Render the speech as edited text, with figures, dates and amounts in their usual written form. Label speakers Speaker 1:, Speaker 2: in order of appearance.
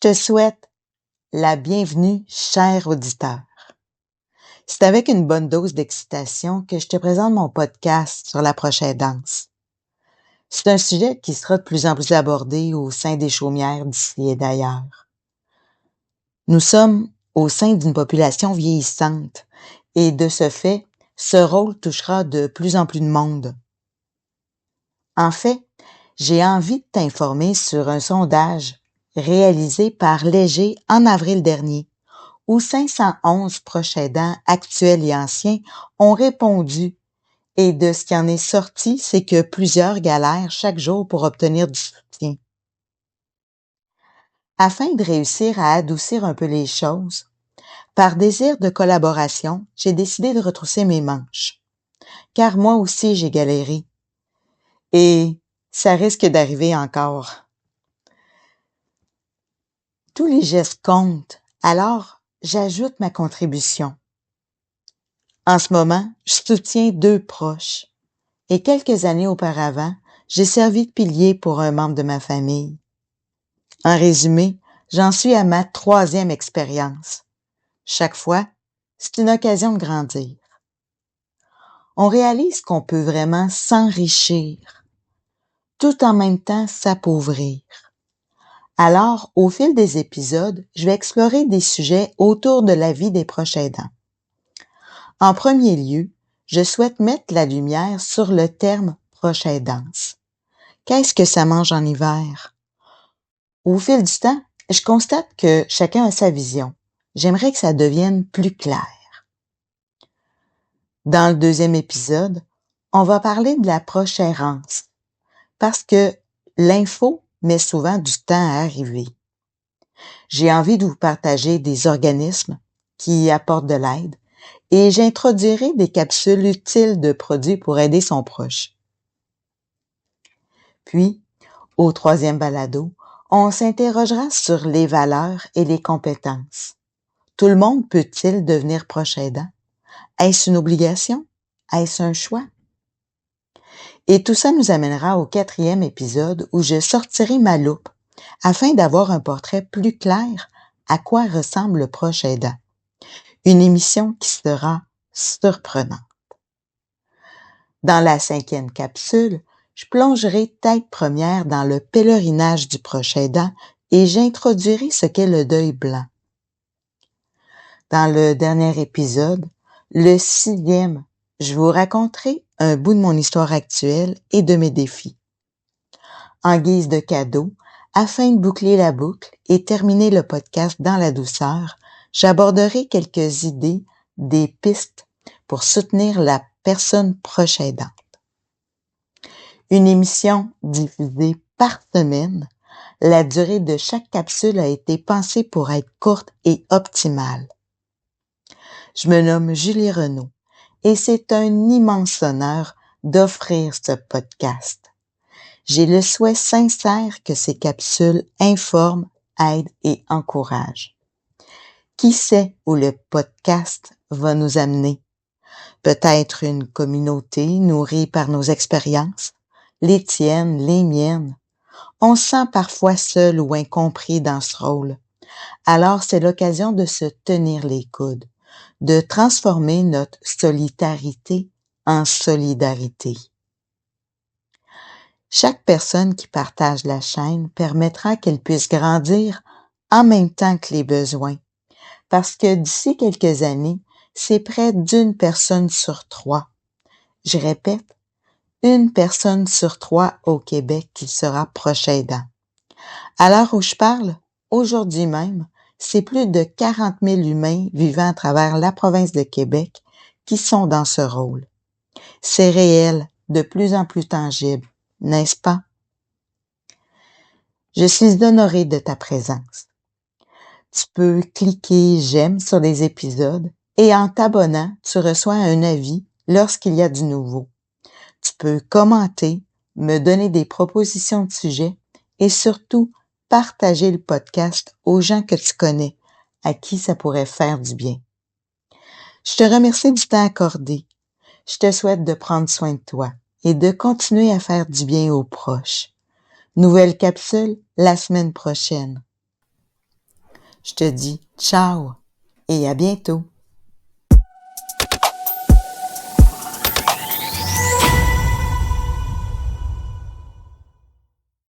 Speaker 1: te souhaite la bienvenue, cher auditeur. C'est avec une bonne dose d'excitation que je te présente mon podcast sur la prochaine-dance. C'est un sujet qui sera de plus en plus abordé au sein des chaumières d'ici et d'ailleurs. Nous sommes au sein d'une population vieillissante et de ce fait, ce rôle touchera de plus en plus de monde. En fait, j'ai envie de t'informer sur un sondage réalisé par Léger en avril dernier, où 511 proches aidants actuels et anciens ont répondu. Et de ce qui en est sorti, c'est que plusieurs galèrent chaque jour pour obtenir du soutien. Afin de réussir à adoucir un peu les choses, par désir de collaboration, j'ai décidé de retrousser mes manches. Car moi aussi, j'ai galéré. Et ça risque d'arriver encore. Tous les gestes comptent, alors j'ajoute ma contribution. En ce moment, je soutiens 2 proches. Et quelques années auparavant, j'ai servi de pilier pour un membre de ma famille. En résumé, j'en suis à ma 3e expérience. Chaque fois, c'est une occasion de grandir. On réalise qu'on peut vraiment s'enrichir, tout en même temps s'appauvrir. Alors, au fil des épisodes, je vais explorer des sujets autour de la vie des proches aidants. En premier lieu, je souhaite mettre la lumière sur le terme proche aidance. Qu'est-ce que ça mange en hiver? Au fil du temps, je constate que chacun a sa vision. J'aimerais que ça devienne plus clair. Dans le 2e épisode, on va parler de la proche errance, parce que l'info met souvent du temps à arriver. J'ai envie de vous partager des organismes qui apportent de l'aide et j'introduirai des capsules utiles de produits pour aider son proche. Puis, au 3e balado, on s'interrogera sur les valeurs et les compétences. Tout le monde peut-il devenir proche aidant? Est-ce une obligation? Est-ce un choix? Et tout ça nous amènera au 4e épisode où je sortirai ma loupe afin d'avoir un portrait plus clair à quoi ressemble le proche aidant. Une émission qui sera surprenante. Dans la 5e capsule, je plongerai tête première dans le pèlerinage du proche aidant et j'introduirai ce qu'est le deuil blanc. Dans le dernier épisode, le 6e, je vous raconterai un bout de mon histoire actuelle et de mes défis. En guise de cadeau, afin de boucler la boucle et terminer le podcast dans la douceur, j'aborderai quelques idées, des pistes pour soutenir la personne proche aidante. Une émission diffusée par semaine, la durée de chaque capsule a été pensée pour être courte et optimale. Je me nomme Julie Renaud et c'est un immense honneur d'offrir ce podcast. J'ai le souhait sincère que ces capsules informent, aident et encouragent. Qui sait où le podcast va nous amener? Peut-être une communauté nourrie par nos expériences, les tiennes, les miennes. On se sent parfois seul ou incompris dans ce rôle. Alors c'est l'occasion de se tenir les coudes, de transformer notre solidarité en solidarité. Chaque personne qui partage la chaîne permettra qu'elle puisse grandir en même temps que les besoins, parce que d'ici quelques années, c'est près d'1 personne sur 3. Je répète, 1 personne sur 3 au Québec qui sera proche aidant. À l'heure où je parle, aujourd'hui même, c'est plus de 40 000 humains vivant à travers la province de Québec qui sont dans ce rôle. C'est réel, de plus en plus tangible, n'est-ce pas? Je suis honorée de ta présence. Tu peux cliquer j'aime sur les épisodes et en t'abonnant, tu reçois un avis lorsqu'il y a du nouveau. Tu peux commenter, me donner des propositions de sujets et surtout partager le podcast aux gens que tu connais, à qui ça pourrait faire du bien. Je te remercie du temps accordé. Je te souhaite de prendre soin de toi et de continuer à faire du bien aux proches. Nouvelle capsule la semaine prochaine. Je te dis ciao et à bientôt.